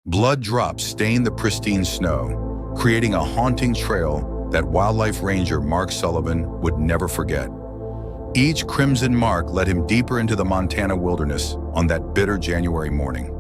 Blood drops stained the pristine snow, creating a haunting trail that wildlife ranger Mark Sullivan would never forget. Each crimson mark led him deeper into the Montana wilderness on that bitter January morning.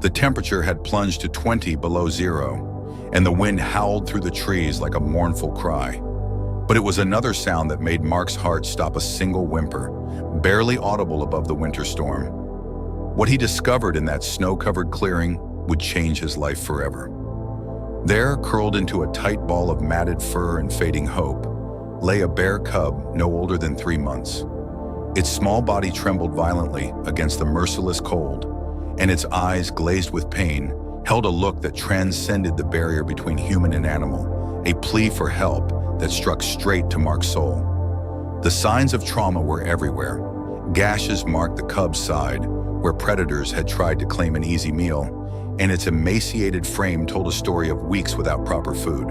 The temperature had plunged to 20 below zero, and the wind howled through the trees like a mournful cry. But it was another sound that made Mark's heart stop a single whimper, barely audible above the winter storm. What he discovered in that snow-covered clearing would change his life forever. There, curled into a tight ball of matted fur and fading hope, lay a bear cub no older than 3 months. Its small body trembled violently against the merciless cold, and its eyes, glazed with pain, held a look that transcended the barrier between human and animal, a plea for help that struck straight to Mark's soul. The signs of trauma were everywhere. Gashes marked the cub's side, where predators had tried to claim an easy meal, and its emaciated frame told a story of weeks without proper food.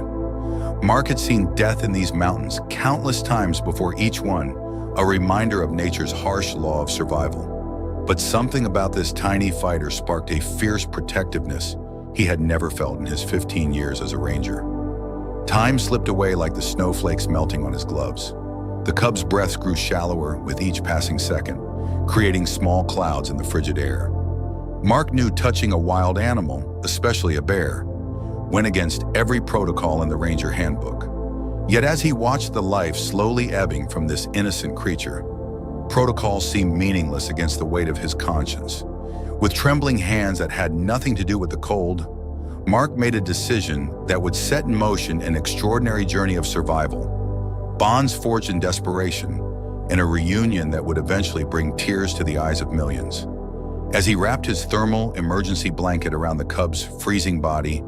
Mark had seen death in these mountains countless times before, each one a reminder of nature's harsh law of survival. But something about this tiny fighter sparked a fierce protectiveness he had never felt in his 15 years as a ranger. Time slipped away like the snowflakes melting on his gloves. The cub's breaths grew shallower with each passing second, creating small clouds in the frigid air. Mark knew touching a wild animal, especially a bear, went against every protocol in the Ranger Handbook. Yet as he watched the life slowly ebbing from this innocent creature, protocol seemed meaningless against the weight of his conscience. With trembling hands that had nothing to do with the cold, Mark made a decision that would set in motion an extraordinary journey of survival, bonds forged in desperation, and a reunion that would eventually bring tears to the eyes of millions. As he wrapped his thermal emergency blanket around the cub's freezing body,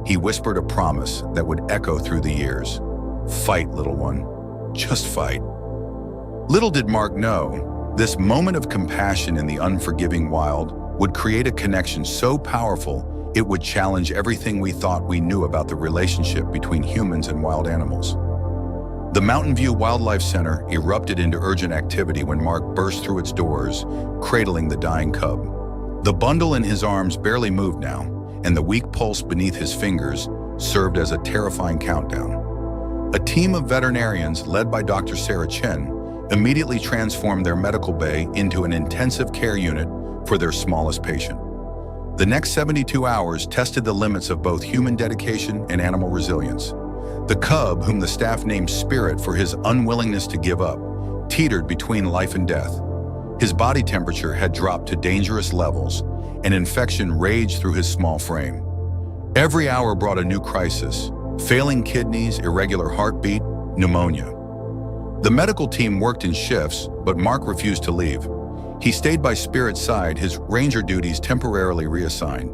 he whispered a promise that would echo through the years. "Fight, little one. Just fight." Little did Mark know, this moment of compassion in the unforgiving wild would create a connection so powerful it would challenge everything we thought we knew about the relationship between humans and wild animals. The Mountain View Wildlife Center erupted into urgent activity when Mark burst through its doors, cradling the dying cub. The bundle in his arms barely moved now, and the weak pulse beneath his fingers served as a terrifying countdown. A team of veterinarians led by Dr. Sarah Chen immediately transformed their medical bay into an intensive care unit for their smallest patient. The next 72 hours tested the limits of both human dedication and animal resilience. The cub, whom the staff named Spirit for his unwillingness to give up, teetered between life and death. His body temperature had dropped to dangerous levels, and infection raged through his small frame. Every hour brought a new crisis: failing kidneys, irregular heartbeat, pneumonia. The medical team worked in shifts, but Mark refused to leave. He stayed by Spirit's side, his ranger duties temporarily reassigned.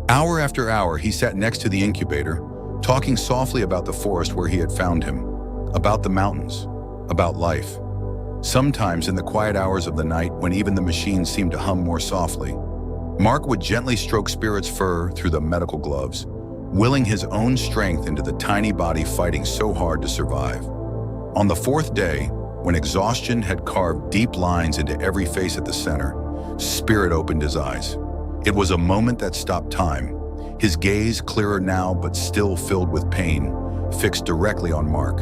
Hour after hour, he sat next to the incubator, talking softly about the forest where he had found him, about the mountains, about life. Sometimes in the quiet hours of the night, when even the machines seemed to hum more softly, Mark would gently stroke Spirit's fur through the medical gloves, willing his own strength into the tiny body fighting so hard to survive. On the fourth day, when exhaustion had carved deep lines into every face at the center, Spirit opened his eyes. It was a moment that stopped time, his gaze clearer now but still filled with pain, fixed directly on Mark.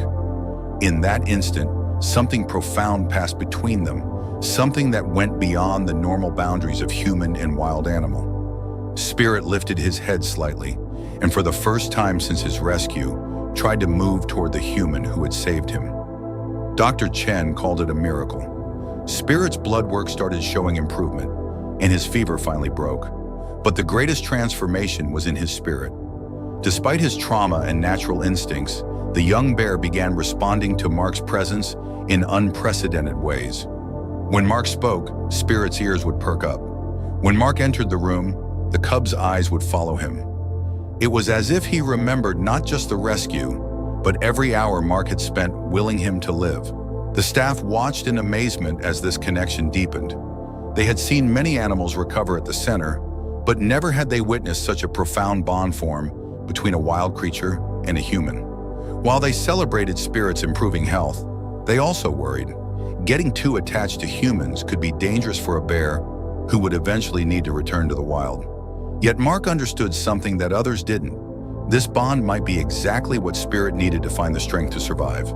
In that instant, something profound passed between them, something that went beyond the normal boundaries of human and wild animal. Spirit lifted his head slightly, and for the first time since his rescue, tried to move toward the human who had saved him. Dr. Chen called it a miracle. Spirit's blood work started showing improvement, and his fever finally broke. But the greatest transformation was in his spirit. Despite his trauma and natural instincts, the young bear began responding to Mark's presence in unprecedented ways. When Mark spoke, Spirit's ears would perk up. When Mark entered the room, the cub's eyes would follow him. It was as if he remembered not just the rescue, but every hour Mark had spent willing him to live. The staff watched in amazement as this connection deepened. They had seen many animals recover at the center, but never had they witnessed such a profound bond form between a wild creature and a human. While they celebrated Spirit's improving health, they also worried. Getting too attached to humans could be dangerous for a bear who would eventually need to return to the wild. Yet Mark understood something that others didn't. This bond might be exactly what Spirit needed to find the strength to survive.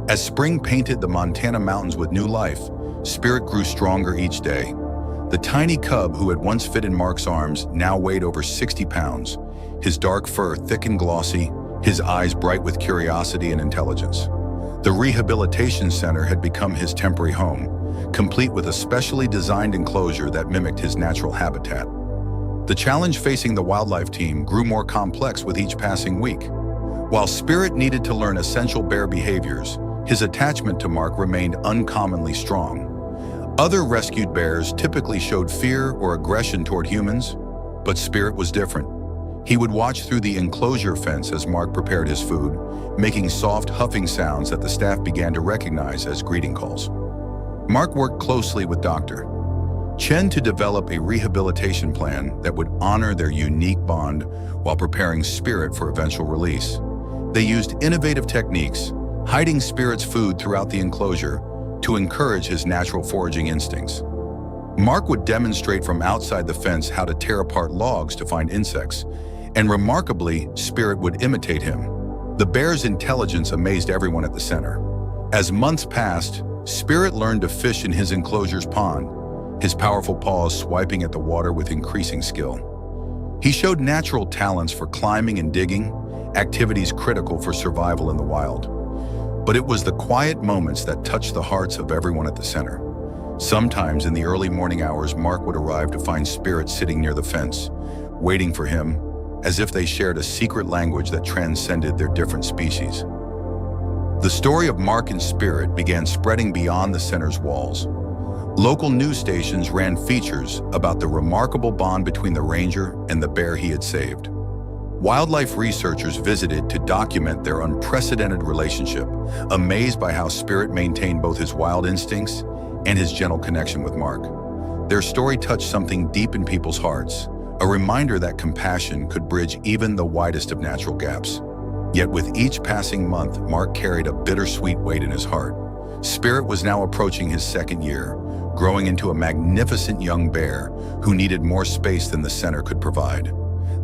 As spring painted the Montana mountains with new life, Spirit grew stronger each day. The tiny cub who had once fit in Mark's arms now weighed over 60 pounds, his dark fur thick and glossy, his eyes bright with curiosity and intelligence. The rehabilitation center had become his temporary home, complete with a specially designed enclosure that mimicked his natural habitat. The challenge facing the wildlife team grew more complex with each passing week. While Spirit needed to learn essential bear behaviors, his attachment to Mark remained uncommonly strong. Other rescued bears typically showed fear or aggression toward humans, but Spirit was different. He would watch through the enclosure fence as Mark prepared his food, making soft huffing sounds that the staff began to recognize as greeting calls. Mark worked closely with Dr. Chen to develop a rehabilitation plan that would honor their unique bond while preparing Spirit for eventual release. They used innovative techniques, hiding Spirit's food throughout the enclosure to encourage his natural foraging instincts. Mark would demonstrate from outside the fence how to tear apart logs to find insects, and remarkably, Spirit would imitate him. The bear's intelligence amazed everyone at the center. As months passed, Spirit learned to fish in his enclosure's pond, his powerful paws swiping at the water with increasing skill. He showed natural talents for climbing and digging, activities critical for survival in the wild. But it was the quiet moments that touched the hearts of everyone at the center. Sometimes in the early morning hours, Mark would arrive to find Spirit sitting near the fence, waiting for him, as if they shared a secret language that transcended their different species. The story of Mark and Spirit began spreading beyond the center's walls. Local news stations ran features about the remarkable bond between the ranger and the bear he had saved. Wildlife researchers visited to document their unprecedented relationship, amazed by how Spirit maintained both his wild instincts and his gentle connection with Mark. Their story touched something deep in people's hearts, a reminder that compassion could bridge even the widest of natural gaps. Yet with each passing month, Mark carried a bittersweet weight in his heart. Spirit was now approaching his second year, growing into a magnificent young bear who needed more space than the center could provide.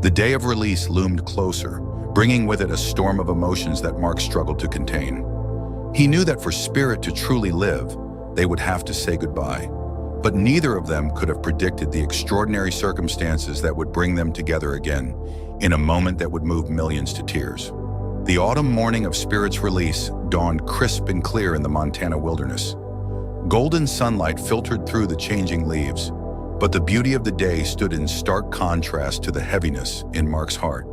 The day of release loomed closer, bringing with it a storm of emotions that Mark struggled to contain. He knew that for Spirit to truly live, they would have to say goodbye. But neither of them could have predicted the extraordinary circumstances that would bring them together again, in a moment that would move millions to tears. The autumn morning of Spirit's release dawned crisp and clear in the Montana wilderness. Golden sunlight filtered through the changing leaves, but the beauty of the day stood in stark contrast to the heaviness in Mark's heart.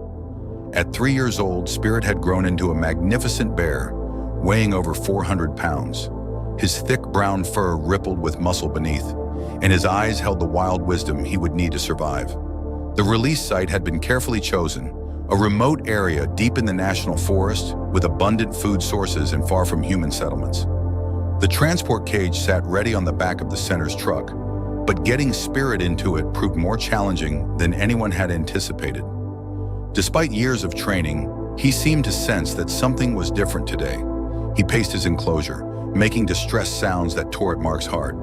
At 3 years old, Spirit had grown into a magnificent bear, weighing over 400 pounds. His thick brown fur rippled with muscle beneath, and his eyes held the wild wisdom he would need to survive. The release site had been carefully chosen, a remote area deep in the national forest with abundant food sources and far from human settlements. The transport cage sat ready on the back of the center's truck, but getting Spirit into it proved more challenging than anyone had anticipated. Despite years of training, he seemed to sense that something was different today. He paced his enclosure, making distressed sounds that tore at Mark's heart.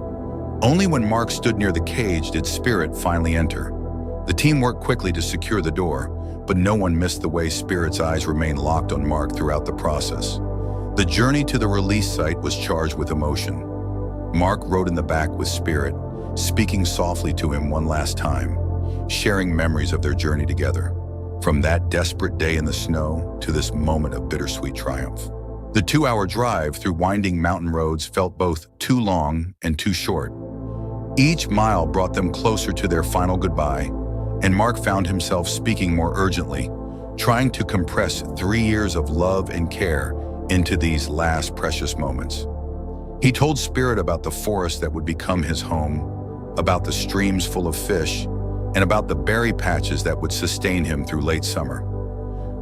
Only when Mark stood near the cage did Spirit finally enter. The team worked quickly to secure the door, but no one missed the way Spirit's eyes remained locked on Mark throughout the process. The journey to the release site was charged with emotion. Mark rode in the back with Spirit, speaking softly to him one last time, sharing memories of their journey together, from that desperate day in the snow to this moment of bittersweet triumph. The 2-hour drive through winding mountain roads felt both too long and too short. Each mile brought them closer to their final goodbye, and Mark found himself speaking more urgently, trying to compress 3 years of love and care into these last precious moments. He told Spirit about the forest that would become his home, about the streams full of fish, and about the berry patches that would sustain him through late summer.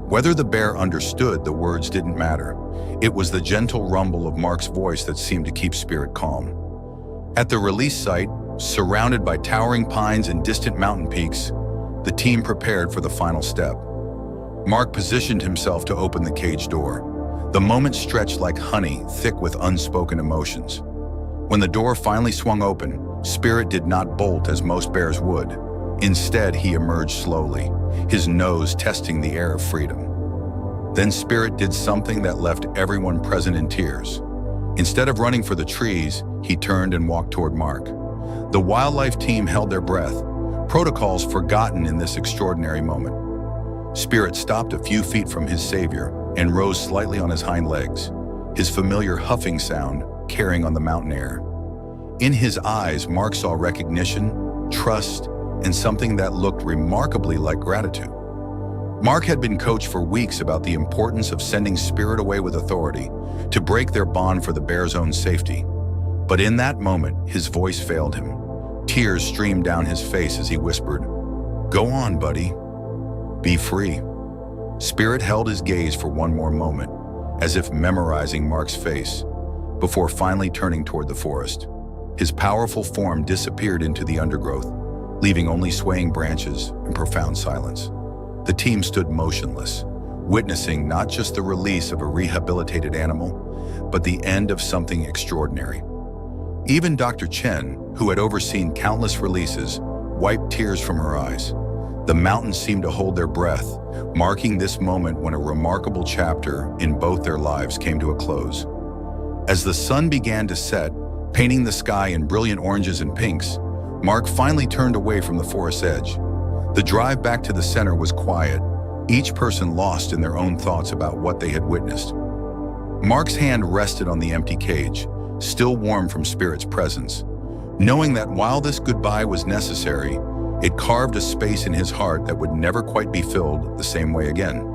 Whether the bear understood, the words didn't matter. It was the gentle rumble of Mark's voice that seemed to keep Spirit calm. At the release site, surrounded by towering pines and distant mountain peaks, the team prepared for the final step. Mark positioned himself to open the cage door. The moment stretched like honey, thick with unspoken emotions. When the door finally swung open, Spirit did not bolt as most bears would. Instead, he emerged slowly, his nose testing the air of freedom. Then Spirit did something that left everyone present in tears. Instead of running for the trees, he turned and walked toward Mark. The wildlife team held their breath, protocols forgotten in this extraordinary moment. Spirit stopped a few feet from his savior and rose slightly on his hind legs, his familiar huffing sound carrying on the mountain air. In his eyes, Mark saw recognition, trust, and something that looked remarkably like gratitude. Mark had been coached for weeks about the importance of sending Spirit away with authority to break their bond for the bear's own safety. But in that moment, his voice failed him. Tears streamed down his face as he whispered, "Go on, buddy. Be free." Spirit held his gaze for one more moment, as if memorizing Mark's face, before finally turning toward the forest. His powerful form disappeared into the undergrowth, leaving only swaying branches and profound silence. The team stood motionless, witnessing not just the release of a rehabilitated animal, but the end of something extraordinary. Even Dr. Chen, who had overseen countless releases, wiped tears from her eyes. The mountains seemed to hold their breath, marking this moment when a remarkable chapter in both their lives came to a close. As the sun began to set, painting the sky in brilliant oranges and pinks, Mark finally turned away from the forest's edge. The drive back to the center was quiet, each person lost in their own thoughts about what they had witnessed. Mark's hand rested on the empty cage, still warm from Spirit's presence. Knowing that while this goodbye was necessary, it carved a space in his heart that would never quite be filled the same way again.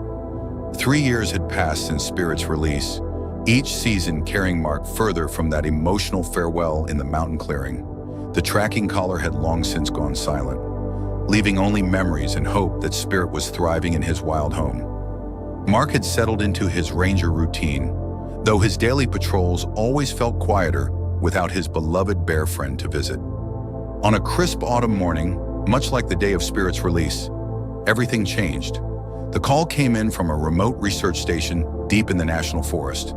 3 years had passed since Spirit's release, each season carrying Mark further from that emotional farewell in the mountain clearing. The tracking collar had long since gone silent, leaving only memories and hope that Spirit was thriving in his wild home. Mark had settled into his ranger routine, though his daily patrols always felt quieter without his beloved bear friend to visit. On a crisp autumn morning, much like the day of Spirit's release, everything changed. The call came in from a remote research station deep in the national forest.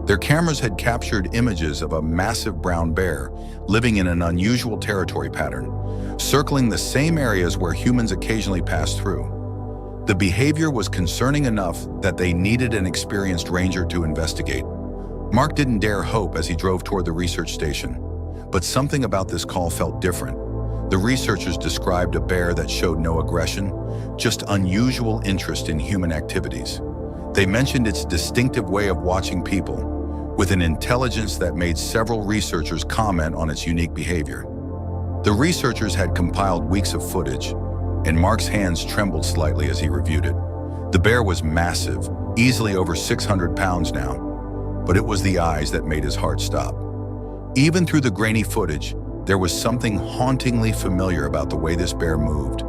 Their cameras had captured images of a massive brown bear living in an unusual territory pattern, circling the same areas where humans occasionally pass through. The behavior was concerning enough that they needed an experienced ranger to investigate. Mark didn't dare hope as he drove toward the research station, but something about this call felt different. The researchers described a bear that showed no aggression, just unusual interest in human activities. They mentioned its distinctive way of watching people, with an intelligence that made several researchers comment on its unique behavior. The researchers had compiled weeks of footage, and Mark's hands trembled slightly as he reviewed it. The bear was massive, easily over 600 pounds now, but it was the eyes that made his heart stop. Even through the grainy footage, there was something hauntingly familiar about the way this bear moved,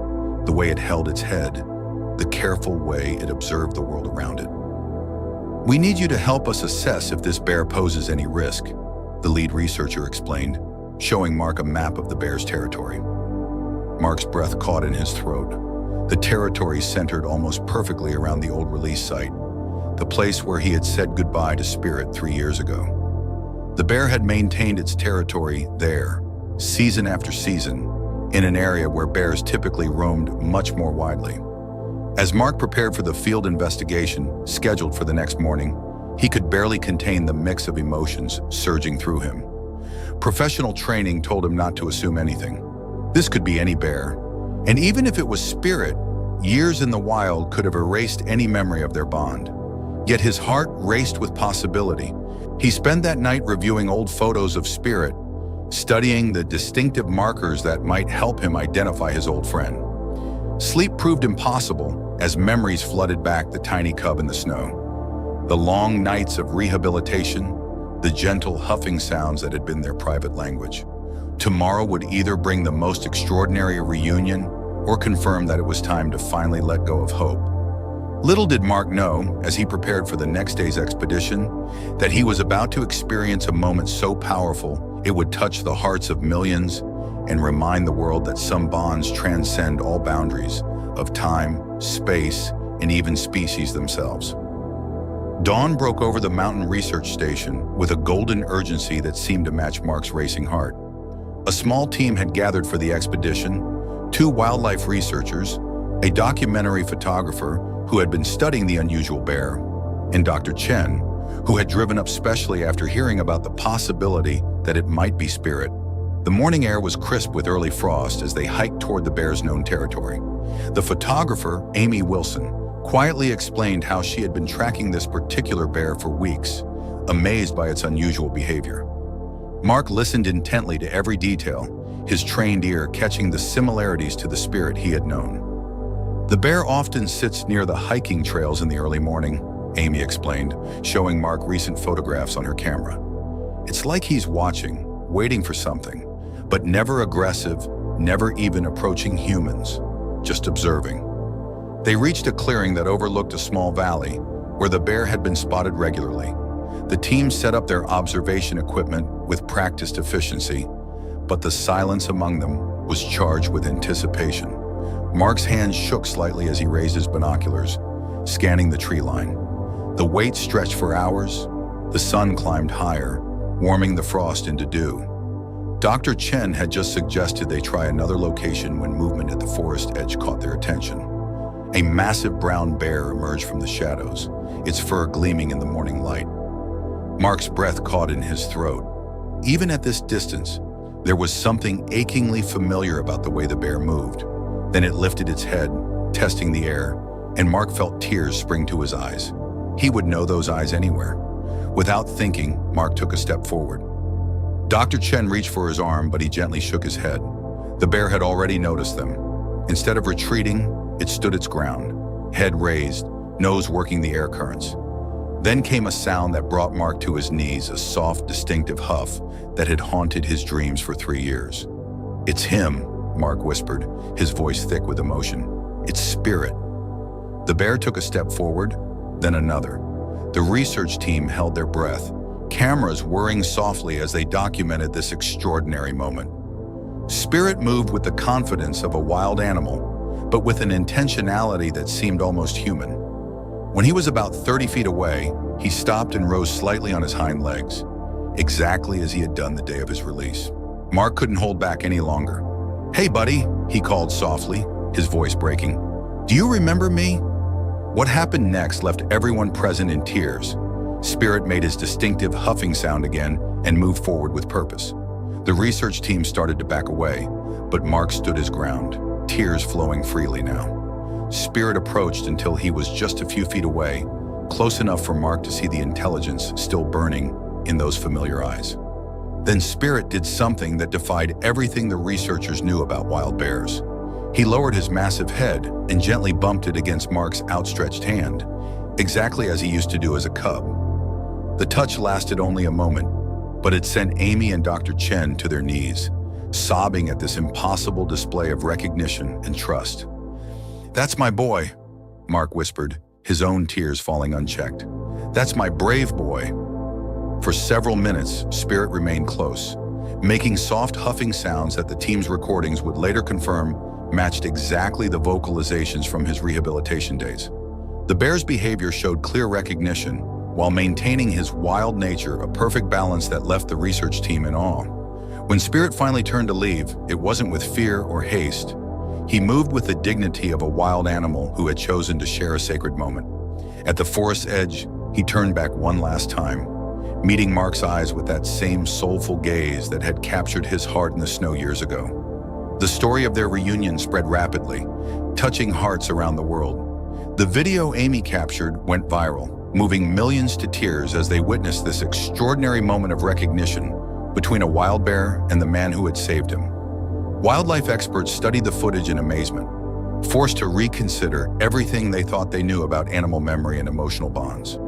the way it held its head, the careful way it observed the world around it. "We need you to help us assess if this bear poses any risk," the lead researcher explained, showing Mark a map of the bear's territory. Mark's breath caught in his throat. The territory centered almost perfectly around the old release site, the place where he had said goodbye to Spirit 3 years ago. The bear had maintained its territory there, season after season, in an area where bears typically roamed much more widely. As Mark prepared for the field investigation scheduled for the next morning, he could barely contain the mix of emotions surging through him. Professional training told him not to assume anything. This could be any bear, and even if it was Spirit, years in the wild could have erased any memory of their bond. Yet his heart raced with possibility. He spent that night reviewing old photos of Spirit, studying the distinctive markers that might help him identify his old friend. Sleep proved impossible as memories flooded back the tiny cub in the snow. The long nights of rehabilitation, the gentle huffing sounds that had been their private language. Tomorrow would either bring the most extraordinary reunion or confirm that it was time to finally let go of hope. Little did Mark know, as he prepared for the next day's expedition, that he was about to experience a moment so powerful it would touch the hearts of millions and remind the world that some bonds transcend all boundaries of time, space, and even species themselves. Dawn broke over the mountain research station with a golden urgency that seemed to match Mark's racing heart. A small team had gathered for the expedition, Two wildlife researchers, a documentary photographer who had been studying the unusual bear, and Dr. Chen, who had driven up specially after hearing about the possibility that it might be Spirit. The morning air was crisp with early frost as they hiked toward the bear's known territory. The photographer, Amy Wilson, quietly explained how she had been tracking this particular bear for weeks, amazed by its unusual behavior. Mark listened intently to every detail, his trained ear catching the similarities to the Spirit he had known. The bear often sits near the hiking trails in the early morning, Amy explained, showing Mark recent photographs on her camera. It's like he's watching, waiting for something, but never aggressive, never even approaching humans, just observing. They reached a clearing that overlooked a small valley where the bear had been spotted regularly. The team set up their observation equipment with practiced efficiency, but the silence among them was charged with anticipation. Mark's hand shook slightly as he raised his binoculars, scanning the tree line. The wait stretched for hours. The sun climbed higher, warming the frost into dew. Dr. Chen had just suggested they try another location when movement at the forest edge caught their attention. A massive brown bear emerged from the shadows, its fur gleaming in the morning light. Mark's breath caught in his throat. Even at this distance, there was something achingly familiar about the way the bear moved. Then it lifted its head, testing the air, and Mark felt tears spring to his eyes. He would know those eyes anywhere. Without thinking, Mark took a step forward. Dr. Chen reached for his arm, but he gently shook his head. The bear had already noticed them. Instead of retreating, it stood its ground, head raised, nose working the air currents. Then came a sound that brought Mark to his knees, a soft, distinctive huff that had haunted his dreams for 3 years. "It's him," Mark whispered, his voice thick with emotion. "It's Spirit." The bear took a step forward, then another. The research team held their breath, cameras whirring softly as they documented this extraordinary moment. Spirit moved with the confidence of a wild animal, but with an intentionality that seemed almost human. When he was about 30 feet away, he stopped and rose slightly on his hind legs, exactly as he had done the day of his release. Mark couldn't hold back any longer. "Hey, buddy," he called softly, his voice breaking. "Do you remember me?" What happened next left everyone present in tears. Spirit made his distinctive huffing sound again and moved forward with purpose. The research team started to back away, but Mark stood his ground, tears flowing freely now. Spirit approached until he was just a few feet away, close enough for Mark to see the intelligence still burning in those familiar eyes. Then Spirit did something that defied everything the researchers knew about wild bears. He lowered his massive head and gently bumped it against Mark's outstretched hand, exactly as he used to do as a cub. The touch lasted only a moment, but it sent Amy and Dr. Chen to their knees, sobbing at this impossible display of recognition and trust. "That's my boy," Mark whispered, his own tears falling unchecked. "That's my brave boy." For several minutes, Spirit remained close, making soft huffing sounds that the team's recordings would later confirm matched exactly the vocalizations from his rehabilitation days. The bear's behavior showed clear recognition, while maintaining his wild nature, a perfect balance that left the research team in awe. When Spirit finally turned to leave, it wasn't with fear or haste. He moved with the dignity of a wild animal who had chosen to share a sacred moment. At the forest's edge, he turned back one last time, meeting Mark's eyes with that same soulful gaze that had captured his heart in the snow years ago. The story of their reunion spread rapidly, touching hearts around the world. The video Amy captured went viral, moving millions to tears as they witnessed this extraordinary moment of recognition between a wild bear and the man who had saved him. Wildlife experts studied the footage in amazement, forced to reconsider everything they thought they knew about animal memory and emotional bonds.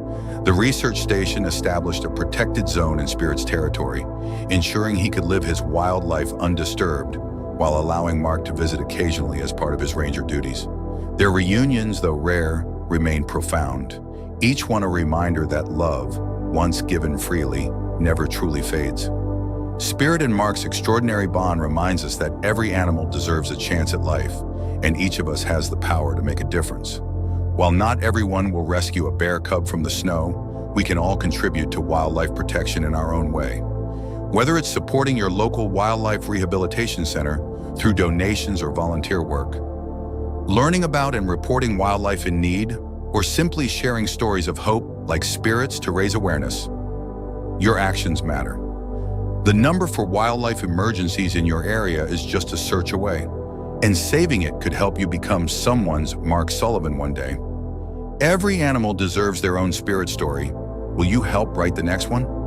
The research station established a protected zone in Spirit's territory, ensuring he could live his wild life undisturbed, while allowing Mark to visit occasionally as part of his ranger duties. Their reunions, though rare, remained profound, each one a reminder that love, once given freely, never truly fades. Spirit and Mark's extraordinary bond reminds us that every animal deserves a chance at life, and each of us has the power to make a difference. While not everyone will rescue a bear cub from the snow, we can all contribute to wildlife protection in our own way. Whether it's supporting your local wildlife rehabilitation center through donations or volunteer work. Learning about and reporting wildlife in need, or simply sharing stories of hope like spirits to raise awareness. Your actions matter. The number for wildlife emergencies in your area is just a search away, and saving it could help you become someone's Mark Sullivan one day. Every animal deserves their own spirit story. Will you help write the next one?